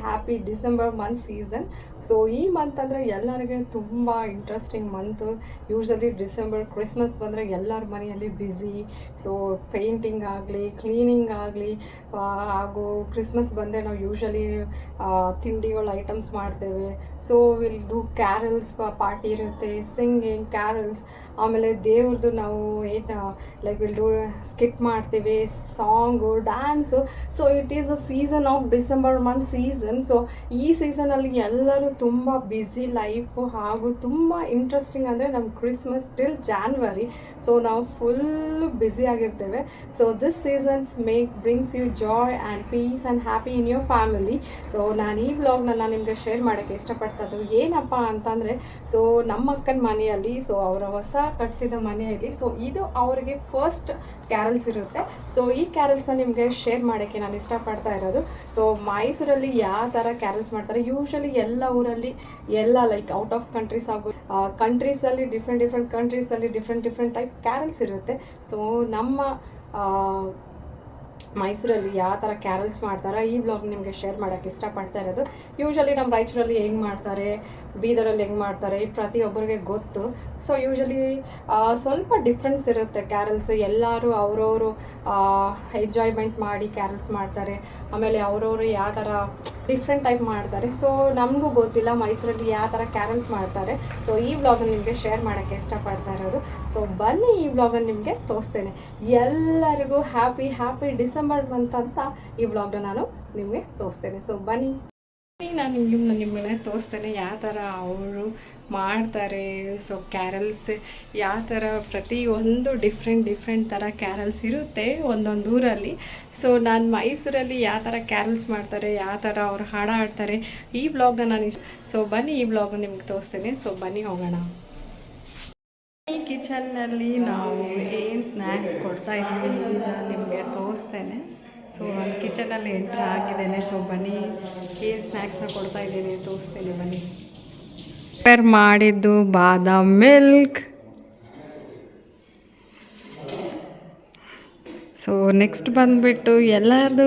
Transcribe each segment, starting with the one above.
Happy December month season. So ಈ month ಅಂದರೆ ಎಲ್ಲರಿಗೆ ತುಂಬ interesting month. Usually December Christmas ಬಂದರೆ ಎಲ್ಲರ ಮನೆಯಲ್ಲಿ ಬ್ಯುಸಿ. ಸೊ ಪೇಂಟಿಂಗ್ ಆಗಲಿ, ಕ್ಲೀನಿಂಗ್ ಆಗಲಿ, ಹಾಗೂ ಕ್ರಿಸ್ಮಸ್ ಬಂದರೆ ನಾವು ಯೂಶ್ವಲಿ ತಿಂಡಿಗಳು ಐಟಮ್ಸ್ ಮಾಡ್ತೇವೆ. So will do Carroll's party ಇರುತ್ತೆ, ಸಿಂಗಿಂಗ್ ಕ್ಯಾರಲ್ಸ್. ಆಮೇಲೆ ದೇವ್ರದ್ದು ನಾವು ಲೈಕ್ ವಿಲ್ ಡೂ ಸ್ಕಿಟ್ ಮಾಡ್ತೀವಿ, song, dance. So it is a season of December month season. So ಈ ಸೀಸನಲ್ಲಿ ಎಲ್ಲರೂ ತುಂಬ ಬ್ಯುಸಿ ಲೈಫು, ಹಾಗೂ ತುಂಬ ಇಂಟ್ರೆಸ್ಟಿಂಗ್ ಅಂದರೆ ನಮ್ಮ ಕ್ರಿಸ್ಮಸ್ ಟಿಲ್ ಜಾನ್ವರಿ. ಸೊ ನಾವು ಫುಲ್ಲು ಬ್ಯುಸಿಯಾಗಿರ್ತೇವೆ. So this seasons brings you joy and peace and happy in your family. So ನಾನು ಈ ವ್ಲಾಗ್ನ ನಾನು ನಿಮಗೆ ಶೇರ್ ಮಾಡೋಕ್ಕೆ ಇಷ್ಟಪಡ್ತದ್ದು ಏನಪ್ಪ ಅಂತಂದರೆ, ಸೊ ನಮ್ಮ ಅಕ್ಕನ ಮನೆಯಲ್ಲಿ, ಸೊ ಅವರ ಹೊಸ ಕಟ್ಟಿಸಿದ ಮನೆಯಲ್ಲಿ, ಸೊ ಇದು ಅವರಿಗೆ ಫಸ್ಟ್ ಕ್ಯಾರಲ್ಸ್ ಇರುತ್ತೆ. ಸೊ ಈ ಕ್ಯಾರಲ್ಸ್ನ ನಿಮಗೆ ಶೇರ್ ಮಾಡೋಕ್ಕೆ ನಾನು ಇಷ್ಟಪಡ್ತಾ ಇರೋದು. ಸೊ ಮೈಸೂರಲ್ಲಿ ಯಾವ ಥರ ಕ್ಯಾರಲ್ಸ್ ಮಾಡ್ತಾರೆ, ಯೂಶ್ವಲಿ ಎಲ್ಲ ಊರಲ್ಲಿ ಎಲ್ಲ ಲೈಕ್ ಔಟ್ ಆಫ್ ಕಂಟ್ರೀಸ್ ಹಾಗೂ ಕಂಟ್ರೀಸಲ್ಲಿ ಡಿಫ್ರೆಂಟ್ ಕಂಟ್ರೀಸಲ್ಲಿ ಡಿಫ್ರೆಂಟ್ ಟೈಪ್ ಕ್ಯಾರಲ್ಸ್ ಇರುತ್ತೆ. ಸೊ ನಮ್ಮ ಮೈಸೂರಲ್ಲಿ ಯಾವ ಥರ ಕ್ಯಾರಲ್ಸ್ ಮಾಡ್ತಾರೆ ಈ ಬ್ಲಾಗ್ ನಿಮಗೆ ಶೇರ್ ಮಾಡೋಕ್ಕೆ ಇಷ್ಟಪಡ್ತಾ ಇರೋದು. ಯೂಶ್ವಲಿ ನಮ್ಮ ರಾಯಚೂರಲ್ಲಿ ಹೆಂಗೆ ಮಾಡ್ತಾರೆ, ಬೀದರಲ್ಲಿ ಹೆಂಗೆ ಮಾಡ್ತಾರೆ, ಪ್ರತಿಯೊಬ್ಬರಿಗೆ ಗೊತ್ತು. ಸೊ ಯೂಶ್ವಲಿ ಸ್ವಲ್ಪ ಡಿಫ್ರೆನ್ಸ್ ಇರುತ್ತೆ ಕ್ಯಾರಲ್ಸ್. ಎಲ್ಲರೂ ಅವರವರು ಎಂಜಾಯ್ಮೆಂಟ್ ಮಾಡಿ ಕ್ಯಾರಲ್ಸ್ ಮಾಡ್ತಾರೆ. ಆಮೇಲೆ ಅವರವರು ಯಾವ ಥರ ಡಿಫ್ರೆಂಟ್ ಟೈಪ್ ಮಾಡ್ತಾರೆ. ಸೊ ನಮಗೂ ಗೊತ್ತಿಲ್ಲ ಮೈಸೂರಲ್ಲಿ ಯಾವ ಥರ ಕ್ಯಾರಲ್ಸ್ ಮಾಡ್ತಾರೆ. ಸೊ ಈ ವ್ಲಾಗ್ನ ನಿಮಗೆ ಶೇರ್ ಮಾಡೋಕ್ಕೆ ಇಷ್ಟಪಡ್ತಾ ಇರೋದು. ಸೊ ಬನ್ನಿ ಈ ವ್ಲಾಗನ್ನು ನಿಮಗೆ ತೋರಿಸ್ತೇನೆ. ಎಲ್ಲರಿಗೂ ಹ್ಯಾಪಿ ಡಿಸೆಂಬರ್ ಮಂತ್ ಅಂತ ಈ ವ್ಲಾಗ್ನ ನಾನು ನಿಮಗೆ ತೋರಿಸ್ತೇನೆ. ಸೊ ಬನ್ನಿ, ನಾನು ನಿಮ್ಮನ್ನೇ ತೋರಿಸ್ತೇನೆ ಯಾವ ಥರ ಅವರು ಮಾಡ್ತಾರೆ. ಸೊ ಕ್ಯಾರಲ್ಸ್ ಯಾವ ಥರ ಪ್ರತಿಯೊಂದು ಡಿಫ್ರೆಂಟ್ ಥರ ಕ್ಯಾರಲ್ಸ್ ಇರುತ್ತೆ ಒಂದೊಂದು ಊರಲ್ಲಿ. ಸೊ ನಾನು ಮೈಸೂರಲ್ಲಿ ಯಾವ ಥರ ಕ್ಯಾರಲ್ಸ್ ಮಾಡ್ತಾರೆ, ಯಾವ ಥರ ಅವ್ರು ಹಾಡ್ತಾರೆ ಈ ವ್ಲಾಗ್ನ ನಾನು ಸೊ ಬನ್ನಿ ಈ ವ್ಲಾಗ್ನ ನಿಮ್ಗೆ ತೋರಿಸ್ತೇನೆ. ಸೊ ಬನ್ನಿ ಹೋಗೋಣ. ಈ ಕಿಚನ್ನಲ್ಲಿ ನಾವು ಏನು ಸ್ನ್ಯಾಕ್ಸ್ ಕೊಡ್ತಾ ಇದ್ದೀವಿ ಈಗ ನಿಮಗೆ ತೋರಿಸ್ತೇನೆ. ಸೊ ನಾನು ಕಿಚನಲ್ಲಿ ಎಂಟ್ರ್ ಆಗಿದ್ದೇನೆ. ಸೊ ಬನ್ನಿ ಏನು ಸ್ನ್ಯಾಕ್ಸ್ನ ಕೊಡ್ತಾ ಇದ್ದೀನಿ ತೋರಿಸ್ತೇನೆ ಬನ್ನಿ. ಪ್ರಿಪೇರ್ ಮಾಡಿದ್ದು ಬಾದಾಮ್ ಮಿಲ್ಕ್. ಸೊ ನೆಕ್ಸ್ಟ್ ಬಂದುಬಿಟ್ಟು ಎಲ್ಲರದು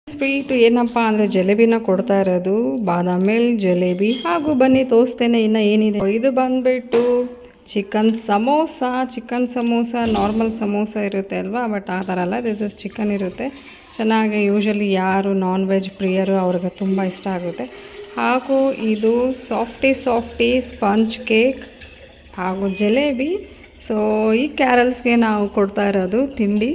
ಸ್ವೀಟು ಏನಪ್ಪ ಅಂದರೆ ಜಲೇಬಿನ ಕೊಡ್ತಾ ಇರೋದು. ಬಾದಾಮ್ ಮಿಲ್ಕ್, ಜಲೇಬಿ, ಹಾಗೂ ಬನ್ನಿ ತೋರಿಸ್ತೇನೆ ಇನ್ನು ಏನಿದೆ. ಇದು ಬಂದುಬಿಟ್ಟು ಚಿಕನ್ ಸಮೋಸ ನಾರ್ಮಲ್ ಸಮೋಸ ಇರುತ್ತೆ ಅಲ್ವಾ, ಬಟ್ ಆ ಥರ ಅಲ್ಲ, ದಿಸ್ ಇಸ್ ಚಿಕನ್ ಇರುತ್ತೆ. ಚೆನ್ನಾಗಿ ಯೂಶ್ವಲಿ ಯಾರು ನಾನ್ ವೆಜ್ ಪ್ರಿಯರು ಅವ್ರಿಗೆ ತುಂಬ ಇಷ್ಟ ಆಗುತ್ತೆ. ಹಾಗೂ ಇದು ಸಾಫ್ಟಿ ಸ್ಪಂಜ್ ಕೇಕ್ ಹಾಗೂ ಜಲೇಬಿ. ಸೊ ಈ ಕ್ಯಾರಲ್ಸ್ಗೆ ನಾವು ಕೊಡ್ತಾ ಇರೋದು ತಿಂಡಿ.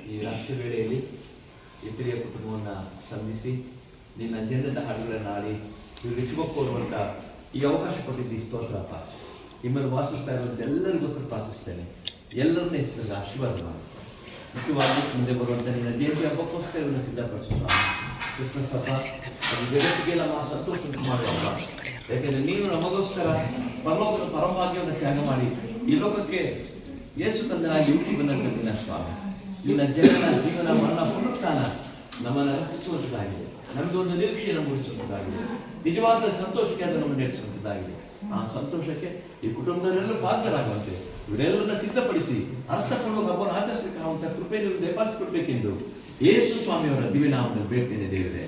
ಈ ರಾತ್ರಿ ವೇಳೆಯಲ್ಲಿ ಈ ಪ್ರಿಯ ಕುಟುಂಬವನ್ನು ಸಂಧಿಸಿ ನಿನ್ನ ಜನದ ಹಾಡುಗಳನ್ನು ಆಡಿ ಇವರು ಹೆಚ್ಚುಮಕ್ಕುವಂಥ ಈ ಅವಕಾಶ ಕೊಟ್ಟಿದ್ದು ಸ್ತೋತ್ರಪ್ಪ. ನಿಮ್ಮನ್ನು ವಾಸಿಸ್ತಾ ಇರುವಂಥ ಎಲ್ಲರಿಗೋಸ್ಕರ ಪ್ರಾರ್ಥಿಸ್ತೇನೆ. ಎಲ್ಲರನ್ನ ಹೆಸರಲ್ಲಿ ಆಶೀರ್ವಾದ ಮಾಡಿ. ಮುಖ್ಯವಾಗಿ ಮುಂದೆ ಬರುವಂಥ ನಿನ್ನ ಜಯಂತಿ ಹಬ್ಬಕ್ಕೋಸ್ಕರ ಇವನ್ನ ಸಿದ್ಧಪಡಿಸುವ ಕ್ರಿಸ್ಮಸ್ ಹಬ್ಬ ಅದು ಜಗತ್ತಿಗೆ ನಮ್ಮ ಸಂತೋಷ ಮಾಡುವ. ಯಾಕೆಂದರೆ ನೀನು ನಮಗೋಸ್ಕರ ಪರಲೋಕದ ಪರಮಭಾಗ್ಯವನ್ನು ತ್ಯಾಗ ಮಾಡಿ ಈ ಲೋಕಕ್ಕೆ ಯೇಸು ತಂದನಾಗಿ ಹುಟ್ಟಿಬಂದಂಥ ನಿನ್ನ ಸ್ವಾಮಿ, ನಿನ್ನ ಜನನ ಜೀವನ ಮರಣ ಪುನರುತ್ಥಾನ ನಮ್ಮನ್ನು ರಕ್ಷಿಸುವಂಥದ್ದಾಗಿದೆ. ನಮಗೆ ಒಂದು ನಿರೀಕ್ಷೆಯನ್ನು ಮೂಡಿಸುವಂಥದ್ದಾಗಿದೆ. ನಿಜವಾದ ಸಂತೋಷಕ್ಕೆ ಅದು ನಮ್ಮನ್ನು ನಡೆಸುವಂಥದ್ದಾಗಿದೆ. ಆ ಸಂತೋಷಕ್ಕೆ ಈ ಕುಟುಂಬದವರೆಲ್ಲರೂ ಪಾತ್ರರಾಗುವಂತೆ ಇವರೆಲ್ಲರನ್ನ ಸಿದ್ಧಪಡಿಸಿ ಅರ್ಥಪೂರ್ವಕ ಹಬ್ಬವನ್ನು ಆಚರಿಸಬೇಕಾಗುವಂಥ ಕೃಪೆ ನೀವು ದಯಪಾಲಿಸಿಕೊಡ್ಬೇಕೆಂದು ಯೇಸು ಸ್ವಾಮಿಯವರ ದಿವ್ಯನಾಮದಲ್ಲಿ ಬೇಡ್ತೇನೆ ದೇವರೇ.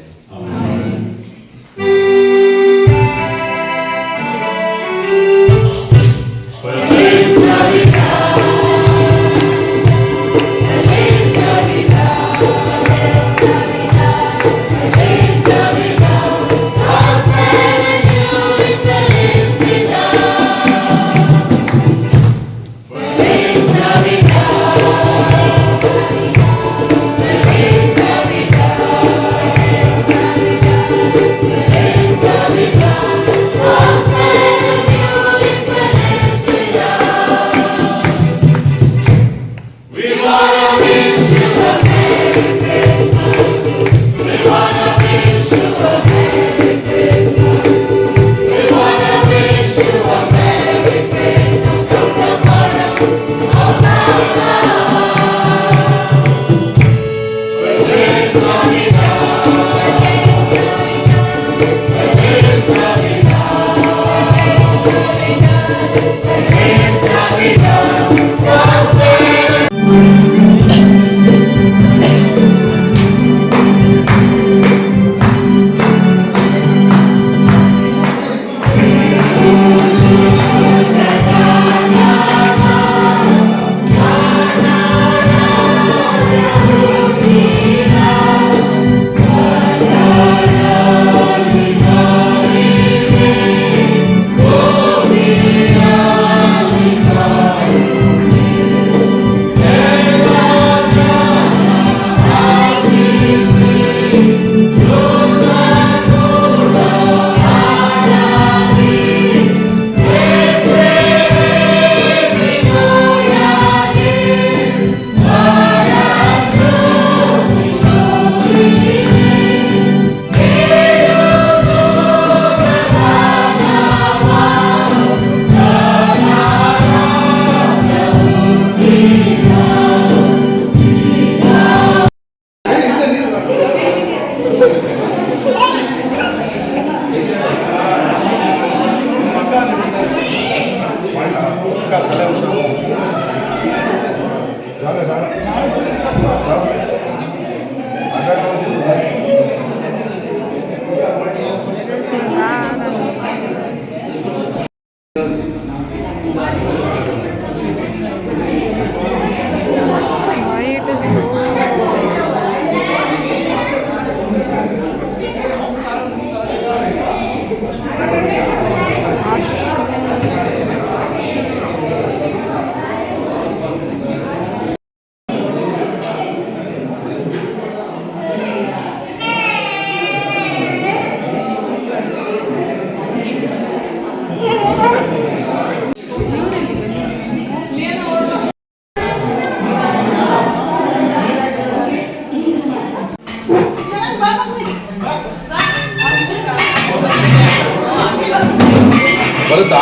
ಬರುತ್ತಾ